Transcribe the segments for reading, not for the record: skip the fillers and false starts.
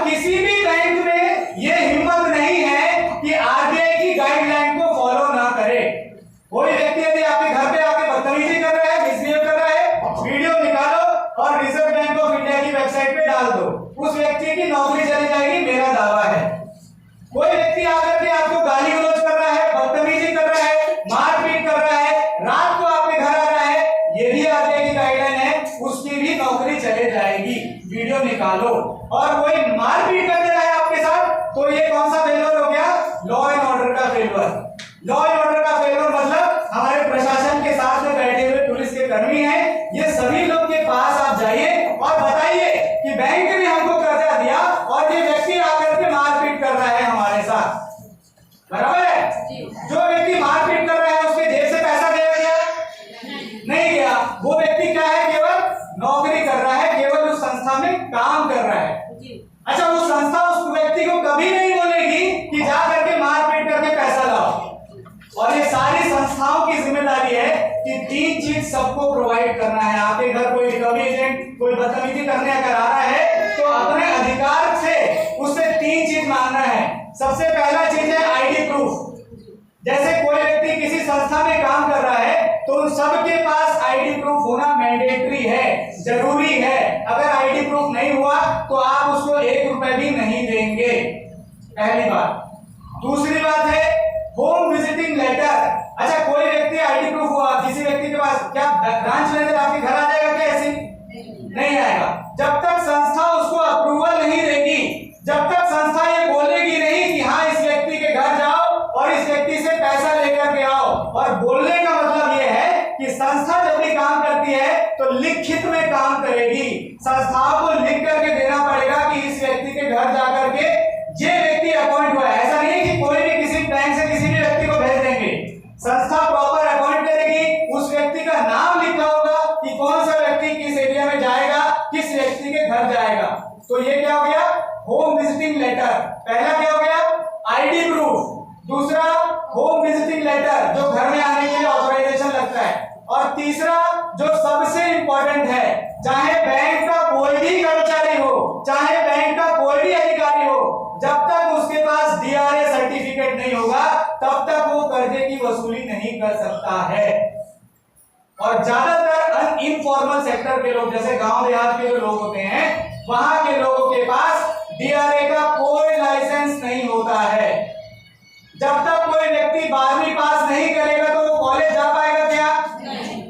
किसी भी बैंक में ये हिम्मत नहीं है कि आरबीआई की गाइडलाइन को फॉलो ना करे। कोई व्यक्ति यदि आपके घर पे आके बदतमीजी कर रहा है, मिसबिहेव कर रहा है, वीडियो निकालो और रिजर्व बैंक ऑफ इंडिया की वेबसाइट पे डाल दो, उस व्यक्ति की नौकरी चली जाएगी, मेरा दावा है। कोई व्यक्ति आकर के आपको गाली गलौज कर रहा है, बदतमीजी कर रहा है, मारपीट कर रहा है, रात को आपके घर आ रहा है, ये भी आरबीआई की गाइडलाइन है, उसकी भी नौकरी चले जाएगी, वीडियो निकालो। और कोई मारपीट कर रहा है आपके साथ, तो ये कौन सा फेल्योर हो गया? लॉ एंड ऑर्डर का फेल्योर। लॉ एंड ऑर्डर का फेल्योर मतलब हमारे प्रशासन के साथ में बैठे हुए पुलिस के कर्मी हैं, ये सभी लोग के पास आप जाइए और बताइए कि बैंक ने हमको कर्जा दिया और ये व्यक्ति आकर के मारपीट कर रहा है हमारे साथ, बराबर है? जो व्यक्ति मारपीट कर रहा है उसके जेब से पैसा गया क्या? नहीं गया। वो व्यक्ति क्या है? केवल नौकरी कर रहा है, केवल उस संस्था में काम कर रहा है। अच्छा, वो संस्था उस व्यक्ति को कभी नहीं बोलेगी कि जा करके मारपीट करके पैसा लाओ। और ये सारी संस्थाओं की जिम्मेदारी है कि तीन चीज सबको प्रोवाइड करना है। आपके घर कोई रिकवरी एजेंट कोई बदतमीजी करने अगर आ रहा है तो अपने अधिकार से उससे तीन चीज मांगना है। सबसे पहला चीज है आईडी प्रूफ। जैसे कोई व्यक्ति किसी संस्था में काम कर रहा है तो उन सबके पास आईडी प्रूफ होना मैंडेटरी है, जरूरी है। अगर आईडी प्रूफ नहीं हुआ तो आप उसको 1 रुपए भी नहीं देंगे, पहली बात। दूसरी बात है होम विजिटिंग लेटर। अच्छा, कोई व्यक्ति आईडी प्रूफ हुआ, किसी व्यक्ति के पास, क्या ब्रांच मैनेजर आपके घर आ जाएगा क्या? ऐसे नहीं आएगा। जब तक संस्था उसको अप्रूवल नहीं देगी, जब तक संस्था ये बोलेगी नहीं कि हाँ इस व्यक्ति के घर जाओ और इस व्यक्ति से पैसा लेकर के आओ। और बोलने का मतलब ये है कि संस्था जब भी काम करती है तो लिखित में काम करेगी। संस्थाओं को लिख करके देना पड़ेगा कि इस व्यक्ति के घर जाकर के ये व्यक्ति अपॉइंट हुआ है। ऐसा नहीं कि कोई भी किसी बैंक से किसी भी व्यक्ति को भेज देंगे। संस्था प्रॉपर अपॉइंट करेगी, उस व्यक्ति का नाम लिखा होगा कि कौन सा व्यक्ति किस एरिया में जाएगा, किस व्यक्ति के घर जाएगा। तो ये क्या हो गया? Home visiting letter. पहला क्या हो गया? ID proof. दूसरा होम विजिटिंग लेटर, जो घर में आने के लिए ऑथराइजेशन लगता है। और तीसरा जो सबसे इंपॉर्टेंट है, चाहे बैंक का कोई भी कर्मचारी हो, चाहे बैंक का कोई भी अधिकारी हो, जब तक उसके पास डीआरए सर्टिफिकेट नहीं होगा तब तक वो कर्जे की वसूली नहीं कर सकता है। और ज्यादातर इनफॉर्मल सेक्टर के लोग, जैसे गांव देहात के जो लोग होते हैं, वहां के लोगों के पास डीआरए का कोई लाइसेंस नहीं होता है। जब तक कोई व्यक्ति 12वीं पास नहीं करेगा तो वो कॉलेज जा पाएगा क्या?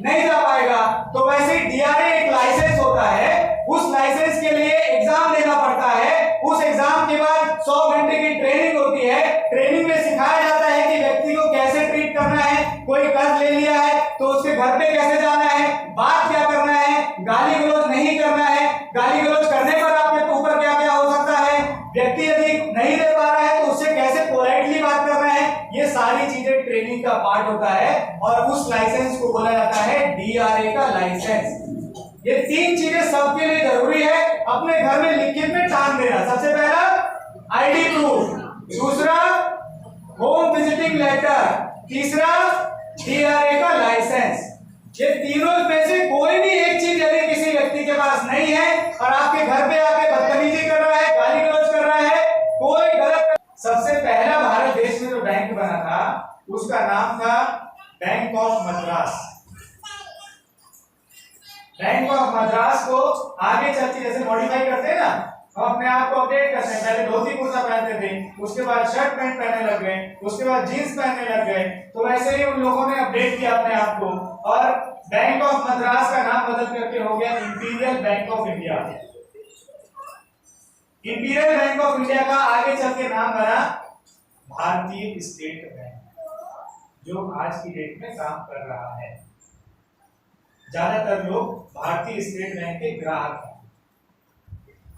नहीं जा पाएगा। तो वैसे डीआरए एक लाइसेंस होता है, उस लाइसेंस के लिए एग्जाम देना पड़ता है। उस एग्जाम के बाद 100 घंटे की ट्रेनिंग होती है। ट्रेनिंग में सिखाया जाता है कि व्यक्ति को कैसे ट्रीट करना है। कोई कर्ज ले लिया है तो उसके घर पे कैसे जाना है, बात क्या करना है, गाली गलौज नहीं करना है, गाली गलौज करने पर आपके ऊपर क्या क्या हो सकता है, व्यक्ति यदि नहीं दे पा रहा है तो उससे कैसे पोलाइटली बात करना है। ये सारी चीजें ट्रेनिंग का पार्ट होता है और उस लाइसेंस को बोला जाता है डीआरए का लाइसेंस। ये तीन चीजें सबके लिए जरूरी है, अपने घर में लिखित में टांग देना। सबसे पहला आईडी प्रूफ, दूसरा होम विजिटिंग लेटर, तीसरा डीआरए का लाइसेंस। ये तीनों में से कोई भी एक चीज यदि किसी व्यक्ति के पास नहीं है और आपके घर पे आके बदतमीजी कर रहा है, गाली गलौज कर रहा है, कोई गलत। सबसे पहला भारत देश में जो बैंक बना था उसका नाम था bank of Madras. Bank of Madras को आगे चल के जैसे मॉडिफाई करते हैं ना, हम अपने आप को अपडेट करते हैं। पहले धोती कुर्ता पहनते थे, उसके बाद शर्ट पैंट पहनने लग गए, उसके बाद जीन्स पहनने लग गए। तो वैसे ही उन लोगों ने अपडेट किया अपने आप को और बैंक ऑफ मद्रास का नाम बदल करके हो गया imperial bank of India. Imperial bank of India का आगे चल के नाम बना भारतीय स्टेट बैंक, जो आज की डेट में काम कर रहा है। ज्यादातर लोग भारतीय स्टेट बैंक के ग्राहक हैं।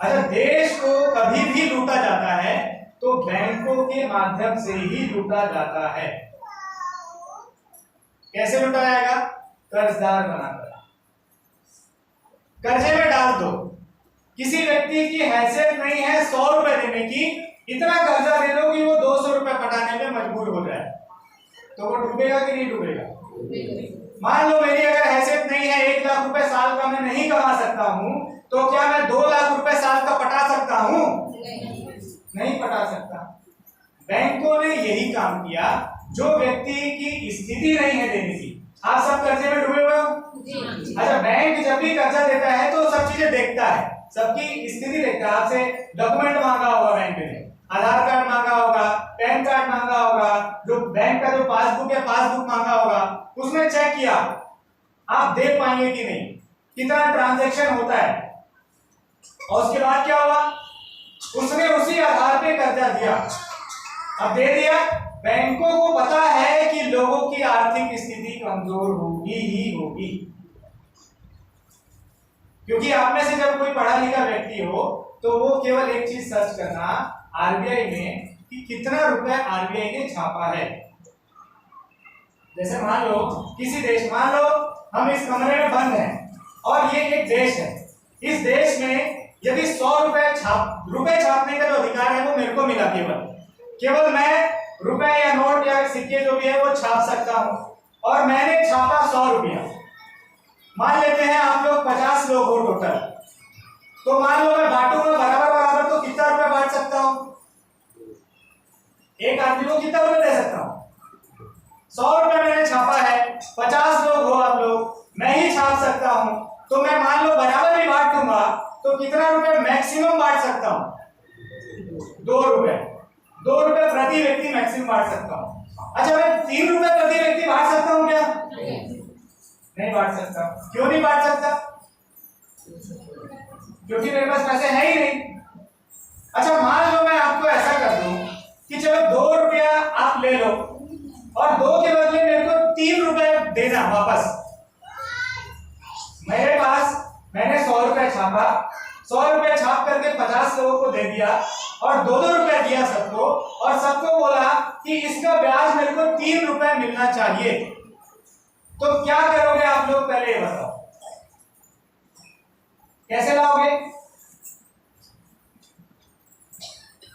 अच्छा, देश को कभी भी लूटा जाता है तो बैंकों के माध्यम से ही लूटा जाता है। कैसे लूटा जाएगा? कर्जदार बनाकर कर्जे में डाल दो। किसी व्यक्ति की हैसियत नहीं है 100 रुपए देने की, इतना कर्जा दे दो कि वो 200 रुपए पटाने में मजबूर हो जाए, तो वो डूबेगा कि नहीं डूबेगा? मान लो मेरी अगर हैसियत नहीं है, 1 लाख रुपए साल का मैं नहीं कमा सकता हूं, तो क्या मैं 2 लाख रुपए साल का पटा सकता हूं? नहीं पटा सकता। बैंकों ने यही काम किया, जो व्यक्ति की स्थिति नहीं है देने की। आप सब कर्जे में डूबे हुए हो? अच्छा, बैंक जब भी कर्जा देता है तो सब चीजें देखता है, सबकी स्थिति देखता है। आपसे डॉक्यूमेंट मांगा होगा बैंक ने, आधार कार्ड मांगा होगा, पैन कार्ड मांगा होगा, जो बैंक का जो पासबुक है पासबुक मांगा होगा, उसमें चेक किया आप दे पाएंगे कि नहीं, कितना ट्रांजैक्शन होता है, और उसके बाद क्या हुआ, उसने उसी आधार पे कर्जा दिया। अब दे दिया, बैंकों को पता है कि लोगों की आर्थिक स्थिति कमजोर होगी ही होगी, क्योंकि आप में से जब कोई पढ़ा लिखा व्यक्ति हो तो वो केवल एक चीज सर्च करना आरबीआई में कि कितना रुपए आरबीआई ने छापा है। जैसे मान लो किसी देश, मान लो हम इस कमरे में बंद हैं और ये एक देश है, इस देश में यदि 100 रुपए छापने का जो अधिकार है वो मेरे को मिला, केवल मैं रुपए या नोट या सिक्के जो भी है वो छाप सकता हूं, और मैंने छापा 100 रुपया। मान लेते हैं आप लोग 50 लोग हो टोटल, तो मान लो मैं बांटूंगा बराबर बराबर, तो कितना रुपए बांट सकता हूं, एक आदमी को कितना रुपए दे सकता हूं? 100 रुपए मैंने छापा है, 50 लोग हो आप लोग, मैं ही छाप सकता हूं, तो मैं मान लो बराबर भी बांट दूंगा तो कितना रुपए मैक्सिमम बांट सकता हूं? 2 रुपए। 2 रुपए प्रति व्यक्ति मैक्सिमम बांट सकता हूं। अच्छा, मैं 3 रुपए प्रति व्यक्ति बांट सकता हूं क्या? नहीं बांट सकता। क्यों नहीं बांट सकता? क्योंकि मेरे पास पैसे है ही नहीं। अच्छा, मान लो मैं आपको ऐसा कर दूं कि चलो 2 रुपया आप ले लो और 2 के बदले मेरे को 3 रुपए देना वापस। मेरे पास मैंने 100 रुपए छापा, 100 रुपए छाप करके 50 लोगों को दे दिया और 2-2 रुपए दिया सबको, और सबको बोला कि इसका ब्याज मेरे को 3 रुपए मिलना चाहिए। तो क्या करोगे आप लोग, पहले ये बताओ, कैसे लाओगे?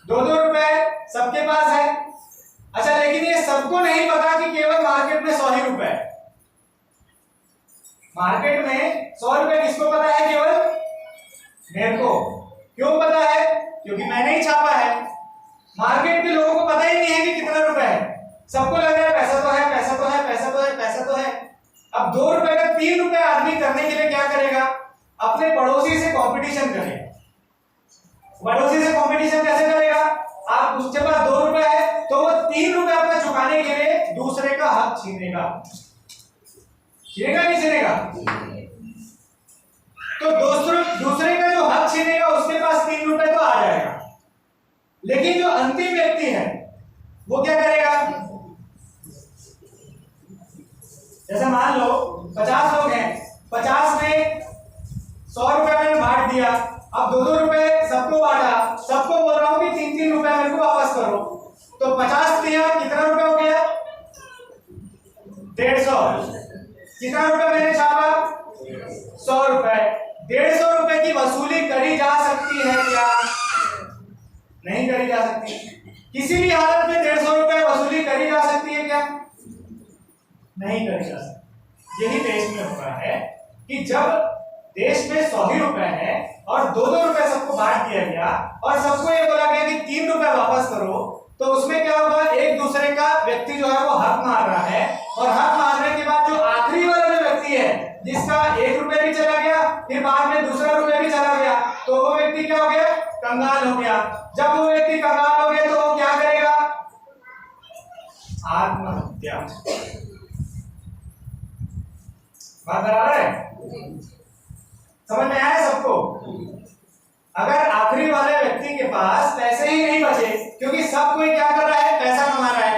2-2 रुपए सबके पास है। अच्छा, लेकिन ये सबको नहीं पता कि केवल मार्केट में 100 ही रुपए है। मार्केट में 100 रुपए किसको पता है? केवल मेरे को। क्यों पता है? क्योंकि मैंने ही छापा है। मार्केट के लोगों को पता ही नहीं है कि कितना रुपए है, सबको लग रहा है पैसा तो है, पैसा तो है, पैसा तो है, पैसा तो है। अब 2 रुपए का 3 रुपए आदमी करने के लिए क्या करेगा? अपने पड़ोसी से कंपटीशन करेगा। पड़ोसी से कंपटीशन कैसे करेगा? आप उसके पास 2 रुपए है तो वो 3 रुपए अपना चुकाने के लिए दूसरे का हक छीनेगा। छीनेगा नहीं छीनेगा? तो दूसरे का जो हक छीनेगा उसके पास 3 रुपए तो आ जाएगा, लेकिन जो अंतिम व्यक्ति है वो क्या करेगा? जैसे मान लो 50 लोग हैं, 50 में 100 रुपए मैंने बांट दिया, अब 2-2 रुपए सबको बांटा, सबको बोल रहा हूं कि 3-3 रुपए मेरे को वापस करो। तो 50 दिया, कितना रुपए हो गया? 150। कितना रुपए मैंने छापा? 100 रुपए। 150 रुपए की वसूली करी जा सकती है क्या? नहीं करी जा सकती। किसी भी हालत में 150 रुपए वसूली करी जा सकती है क्या? नहीं करी जा सकती। यही देश में हो रहा है कि जब देश में 100 ही रुपए है और 2-2 रुपए सबको बांट दिया गया और सबको ये बोला गया कि 3 रुपए वापस करो, तो उसमें क्या होगा? एक दूसरे का व्यक्ति जो है वो हक मार रहा है, और हक मारने के बाद जो आखिरी वाला जो व्यक्ति है जिसका 1 रुपए भी चला गया, फिर बाद में दूसरा रुपया भी चला गया, तो वो व्यक्ति क्या हो गया? कंगाल हो गया। जब वो व्यक्ति कंगाल हो गया तो वो क्या करेगा? आत्महत्या। बात बराबर है? समझ में आया सबको? अगर आखिरी वाले व्यक्ति के पास पैसे ही नहीं बचे, क्योंकि सब कोई क्या कर रहा है? पैसा कमा रहा है,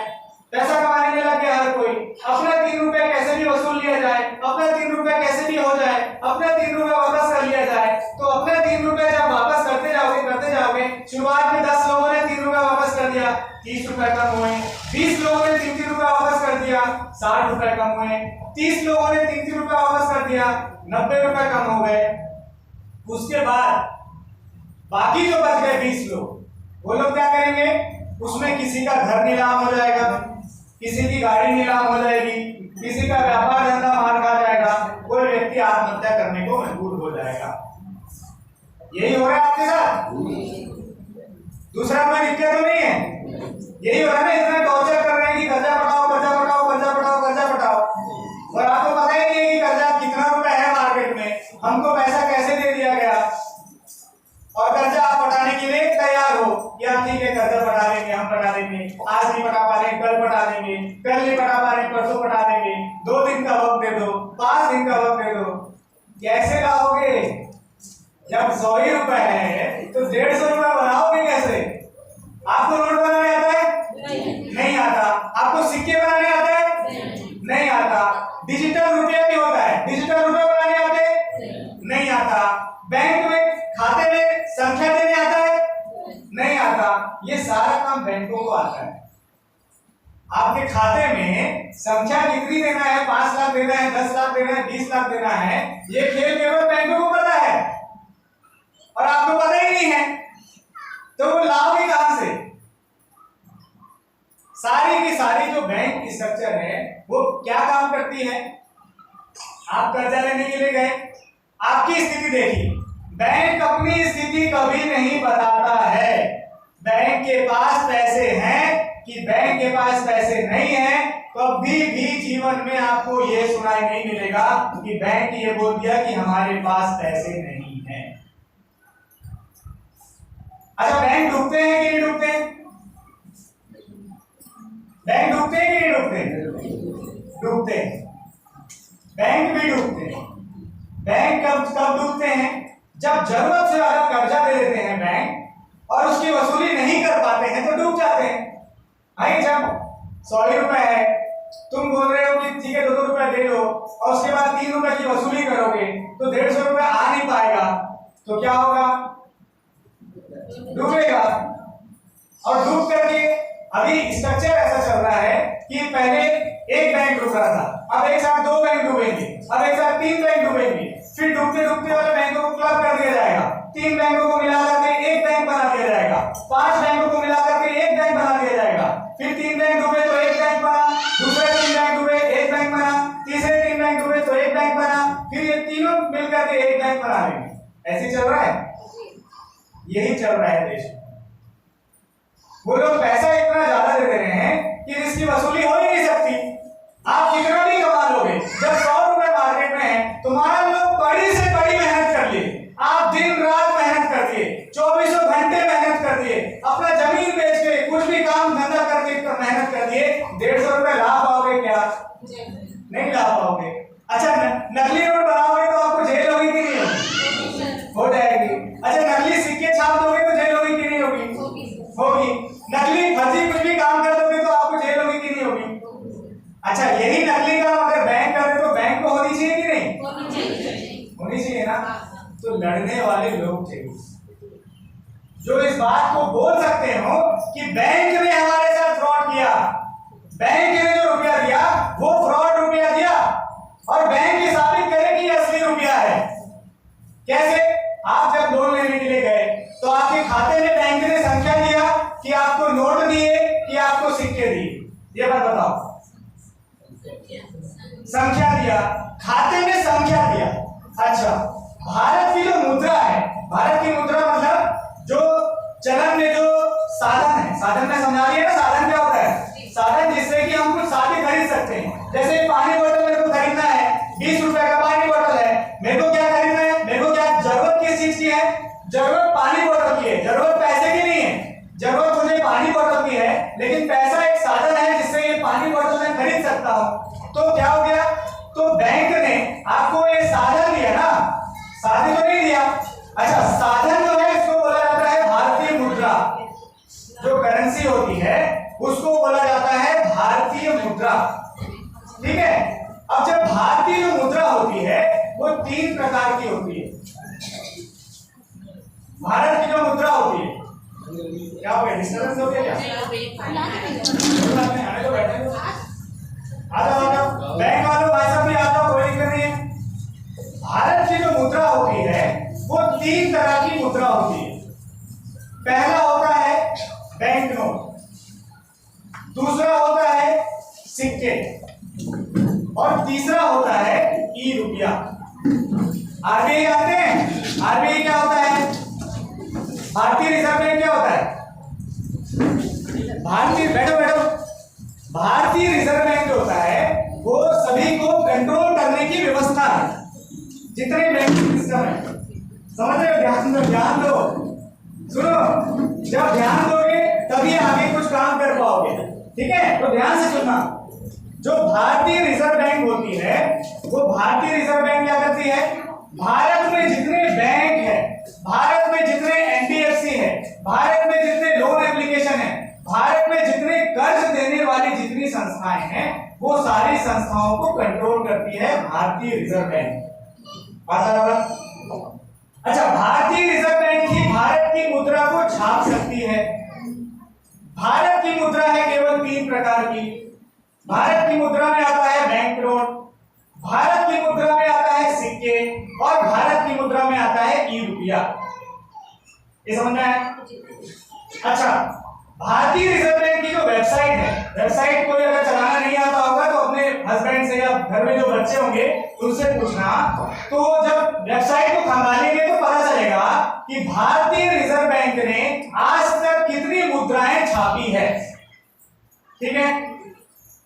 पैसा कमाने में लग गया हर कोई, अपना 3 रुपए कैसे भी वसूल लिया जाए, अपना 3 रुपए कैसे भी हो जाए, अपना 3 रुपए वापस कर लिया जाए। तो अपने 3 रुपए जब वापस करते जाओगे, शुरुआत में 10 लोगों ने 3 रुपए वापस कर दिया, 30 रुपए कम हुए। 20 लोगों ने 3-3 रुपए वापस कर दिया, 60 रुपए कम हुए। 30 लोगों ने 3-3 रुपए वापस कर दिया, 90 रुपए कम हो गए। उसके बाद बाकी जो बच गए 20 लोग, वो लोग क्या करेंगे? उसमें किसी का घर नीलाम हो जाएगा, किसी की गाड़ी नीलाम हो जाएगी, किसी का व्यापार धंधा मार खा जाएगा, कोई व्यक्ति आत्महत्या करने को मजबूर हो जाएगा। यही हो रहा है आपके साथ। दूसरा कोई दिक्कत तो नहीं है? यही हो रहा है ना, इतना टॉर्चर कर रहे हैं कि कर्जा बढ़ाओ कर्जा बढ़ाओ कर्जा बढ़ाओ कर्जा बढ़ाओ, और आपको पता ही नहीं है कि कर्जा कितना रुपए है मार्केट में, हमको पैसा कैसे दे दिया गया, और कर्जा आप बढ़ाने के लिए तैयार हो कि आप ठीक है कर्जा बढ़ा देंगे, हम बढ़ा देंगे, आज नहीं बढ़ा पा रहे कल बढ़ा देंगे, कल नहीं बढ़ा पा रहे परसों बढ़ा देंगे, 2 दिन का वक्त दे दो, 5 दिन का वक्त दे दो। कैसे लाओगे? जब 100 ही रुपए है तो 150 रुपए बनाओगे कैसे? आपको नोट बनाने आता है? नहीं आता। आपको सिक्के बनाने आता है? नहीं आता। डिजिटल रुपया भी होता है, डिजिटल रुपए बनाने आते हैं? नहीं आता। बैंक में खाते में संख्या देने आता है? नहीं आता। ये सारा काम बैंकों को आता है। आपके खाते में संख्या कितनी देना है, 5 लाख देना है, 10 लाख देना है, 20 लाख देना है, ये खेल केवल बैंकों को पता है और आपको पता ही नहीं है, तो वो लाओगे कहां से? सारी की सारी जो बैंक स्ट्रक्चर है वो क्या काम करती है? आप कर्जा लेने के लिए गए, आपकी स्थिति देखी, बैंक अपनी स्थिति कभी नहीं बताता है, बैंक के पास पैसे हैं कि बैंक के पास पैसे नहीं है। कभी भी जीवन में आपको यह सुनाई नहीं मिलेगा कि बैंक ये बोल दिया कि हमारे पास पैसे नहीं है। अच्छा, बैंक डूबते हैं कि नहीं डूबते? बैंक डूबते हैं कि नहीं डूबते? डूबते हैं। बैंक भी डूबते हैं। बैंक कब डूबते हैं? जब जरूरत से ज्यादा कर्जा दे देते हैं बैंक और उसकी वसूली नहीं कर पाते हैं तो डूब जाते हैं। भाई जब 100 रुपए है, तुम बोल रहे हो कि ठीक है 2 रुपए दे दो और उसके बाद 3 रुपए की वसूली करोगे तो 150 रुपए आ नहीं पाएगा, तो क्या होगा? डूबेगा। और डूब करके अभी स्ट्रक्चर ऐसा चल रहा है कि पहले एक बैंक डूब रहा था, अब एक साथ 2 बैंक डूबेंगे, अब एक साथ 3 बैंक डूबेंगे, फिर डूबते डूबते वाले बैंकों को क्लब कर दिया जाएगा, 3 बैंकों को मिला करके एक बैंक बना दिया जाएगा, 5 बैंकों को मिला करके एक बैंक बना दिया जाएगा, फिर 3 बैंक डूबे तो एक बैंक बना, दूसरे 3 बैंक डूबे एक बैंक बना, तीसरे 3 बैंक डूबे तो एक बैंक बना, फिर ये तीनों मिलकर के एक बैंक बना लेंगे। ऐसे चल रहा है, यही चल रहा है देश में। वो लोग पैसा इतना ज्यादा दे रहे हैं कि इसकी वसूली हो ही नहीं सकती। आप कितना भी कमा लोगे, जब 100 रुपए मार्केट में है, तुम्हारा लोग बड़ी से बड़ी मेहनत कर लिए, आप दिन रात मेहनत कर दिए, 24 घंटे मेहनत कर दिए, अपना जमीन बेच के कुछ भी काम धंधा करके मेहनत कर दिए, 150 रुपए ला पाओगे क्या? नहीं ला पाओगे। अच्छा, नकली नोट बनाओगे तो आपको जेल होगी कि नहीं होगी? हो जाएगी। अच्छा, नकली सिक्के छाप दोगे तो जेल होगी कि नहीं होगी? होगी। नकली फर्जी कुछ भी काम कर दोगे तो आपको जेल होगी कि नहीं होगी? अच्छा, यही नकली काम अगर बैंक करे तो बैंक को होनी चाहिए कि नहीं? होनी चाहिए ना। तो लड़ने वाले लोग चाहिए जो इस बात को बोल सकते हो कि बैंक ने हमारे साथ फ्रॉड किया, बैंक ने जो रुपया दिया वो फ्रॉड रुपया दिया, और बैंक ये साबित करे कि असली रुपया है। कैसे? आप जब लोन लेने के लिए गए तो आपके खाते में बैंक ने संख्या दिया कि आपको नोट दिए कि आपको सिक्के दिए? ये बात बताओ। संख्या दिया, खाते में संख्या दिया। अच्छा, भारत की जो मुद्रा है, भारत की मुद्रा मतलब जो चलन में जो साधन है, साधन में समझा रही है ना, साधन क्या होता है? साधन जिससे कि हम कुछ साधन खरीद सकते हैं। जैसे पानी बोतल मेरे को खरीदना है, 20 रुपए का पानी बोतल है, मेरे को क्या खरीदना है? मेरे को क्या जरूरत किस चीज की है? जरूरत पानी बोतल की है, जरूरत पैसे की नहीं है। जरूरत मुझे पानी बोतल की है, लेकिन पैसा एक साधन है जिससे ये पानी बोतल मैं खरीद सकता हूँ। तो क्या हो गया? तो बैंक ने आपको ये साधन दिया ना, साधन तो नहीं दिया। अच्छा, साधन जो है इसको बोला जाता है भारतीय मुद्रा। जो करेंसी होती है उसको बोला जाता है भारतीय मुद्रा। ठीक है। अब जब भारतीय जो मुद्रा होती है वो 3 प्रकार की होती है। भारत की जो मुद्रा होती है, क्या हो गया? डिस्टर्बेंस हो गया क्या? आने दो, बैठने दो। आ जाओ बैंक वालों, भाई साहब भी आ जाओ, कोई दिक्कत नहीं है। भारत की जो मुद्रा होती है वो 3 तरह की मुद्रा होती है। पहला होता है बैंक नोट, दूसरा होता है सिक्के, और तीसरा होता है ई रुपया। आरबीआई जानते हैं? आरबीआई क्या होता है? भारतीय रिजर्व बैंक क्या होता है? जितने बैंकिंग सिस्टम है, समझ रहे हो? ध्यान दो, सुनो, जब ध्यान दोगे तभी आगे कुछ काम कर पाओगे, ठीक है? तो ध्यान से सुनना। जो भारतीय रिजर्व बैंक होती है, वो भारतीय रिजर्व बैंक क्या करती है? भारत में जितने बैंक है, भारत में जितने एनबीएफसी है, भारत में जितने लोन एप्लीकेशन है, भारत में जितने कर्ज देने वाली जितनी संस्थाएं हैं, वो सारी संस्थाओं को कंट्रोल करती है भारतीय रिजर्व बैंक। अच्छा, भारतीय रिजर्व बैंक ही भारत की मुद्रा को छाप सकती है। भारत की मुद्रा है केवल 3 प्रकार की। भारत की मुद्रा में आता है बैंक नोट, भारत की मुद्रा में आता है सिक्के, और भारत की मुद्रा में आता है ई रुपया। ये समझ में आया? अच्छा, भारतीय रिजर्व बैंक की जो वेबसाइट है, वेबसाइट कोई अगर चलाना नहीं आता होगा तो अपने हस्बैंड से या घर में जो बच्चे होंगे उनसे पूछना। तो जब वेबसाइट को खंगालेंगे तो पता चलेगा कि भारतीय रिजर्व बैंक ने आज तक कितनी मुद्राएं छापी है, ठीक है?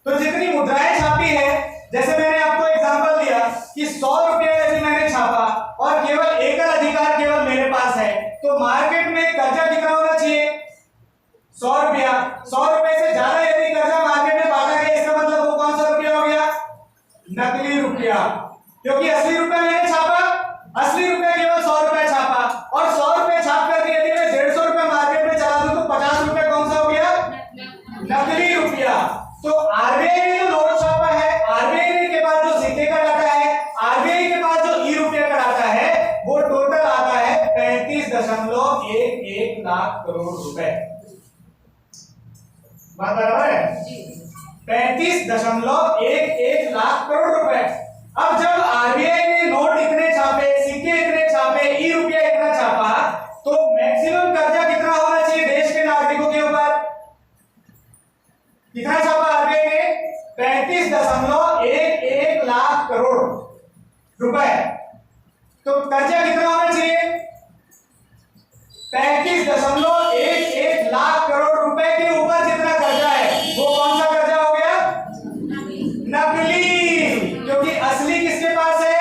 तो जितनी मुद्राएं छापी है, जैसे मैंने आपको एग्जांपल दिया कि 100 रुपया यदि मैंने छापा और केवल एकल अधिकार केवल मेरे पास है, तो मार्केट में कर्जा कितना होना चाहिए? 100 रुपया। 100 रुपए से ज्यादा यदि कर्जा मार्केट में बांटा गया, इसका मतलब वो कौन सा रुपया हो गया? नकली रुपया। क्योंकि असली रुपया मैंने छापा, असली रुपया केवल 100 रुपया छापा, और 100 रुपए छाप करके यदि मैं 150 रुपया मार्केट में चला दूं तो 50 रुपया कौन सा हो गया? नकली रुपया। तो आरबीआई ने जो नोट छापा है, आरबीआई ने के पास जो सिक्के का डाटा है, आरबीआई के पास जो ई रुपया का डाटा है, वो टोटल आता है 35.11 लाख करोड़ रुपए। बात बराबर है? 35.11 लाख करोड़ रुपए। अब जब आरबीआई ने नोट इतने छापे, सिक्के इतने छापे, ई रुपया इतना छापा, तो मैक्सिमम कर्जा कितना होना चाहिए देश के नागरिकों के ऊपर? कितना छापा आरबीआई ने? 35.11 लाख करोड़ रुपए। तो कर्जा कितना होना चाहिए? 35.11 लाख करोड़ रुपए के ऊपर जितना कर्जा है, वो कौन सा कर्जा हो गया? नकली। क्योंकि असली किसके पास है?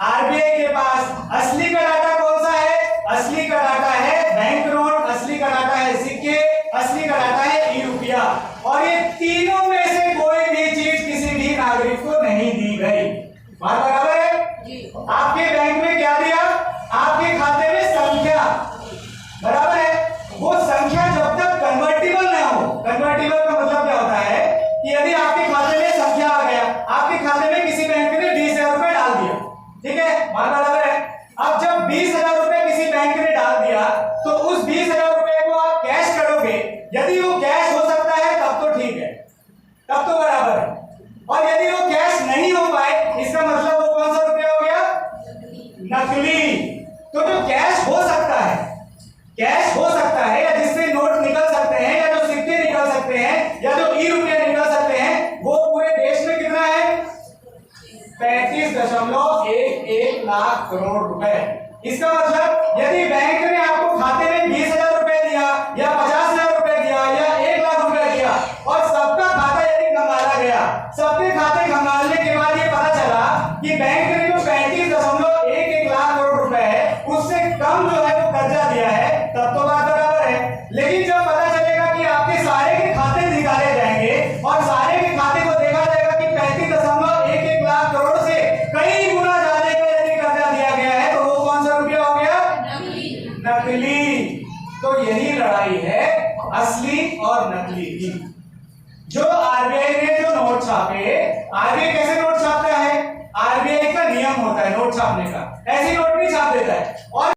आरबीआई के पास। असली का डाटा कौन सा है? असली का डाटा है बैंक नोट, असली का डाटा है सिक्के, असली का डाटा है ई रुपया। और ये तीनों में से कोई भी चीज किसी भी नागरिक को नहीं दी गई। बात बराबर है? आपके बैंक में क्या दिया? आपके खाते में संख्या, बराबर है? वो संख्या जब तक कन्वर्टिबल ना हो, कन्वर्टिबल का मतलब क्या होता है कि यदि आपके खाते में संख्या आ गया, आपके खाते में किसी बैंक ने 20,000 रुपए डाल दिया, ठीक है? बात बराबर है? अब जब 20,000 रुपए किसी बैंक ने डाल दिया, तो उस 20,000 रुपए को आप कैश करोगे। यदि वो कैश हो सकता है तब तो ठीक है, तब तो बराबर है। और यदि वो कैश नहीं हो पाए, इसका मतलब वो कौन सा रुपया हो गया? नकली। तो जो कैश हो सकता है, कैश हो सकता है, या जिससे नोट निकल सकते हैं, या जो सिक्के निकल सकते हैं, या जो ई रुपया निकल सकते हैं, वो पूरे देश में कितना है? 35.11 लाख करोड़ रुपए। इसका मतलब यदि बैंक ने आपको खाते में 20,000 रुपए दिया, या 50,000 रुपए दिया, या 1 लाख रुपए दिया, और सबका खाता यदि खंगाला गया, सबके खाते खंगालने के बाद ये पता चला कि बैंक ने जो 35.11 लाख करोड़ रुपए है, उससे कम जो है वो कर्जा दिया है, तब तो बात बराबर है। लेकिन जब पता चलेगा कि आपके सारे के खाते निकाले जाएंगे और सारे के खाते को देखा जाएगा कि 35.11 लाख करोड़ से कई गुना ज्यादा का यदि कर्जा दिया गया है, तो वो कौन सा रुपया हो गया? नकली। तो यही लड़ाई है असली और नकली की। जो आरबीआई ने जो नोट छापे, आरबीआई कैसे नोट छापता है? आरबीआई का नियम होता है नोट छापने का, ऐसे नोट नहीं छाप देता है। और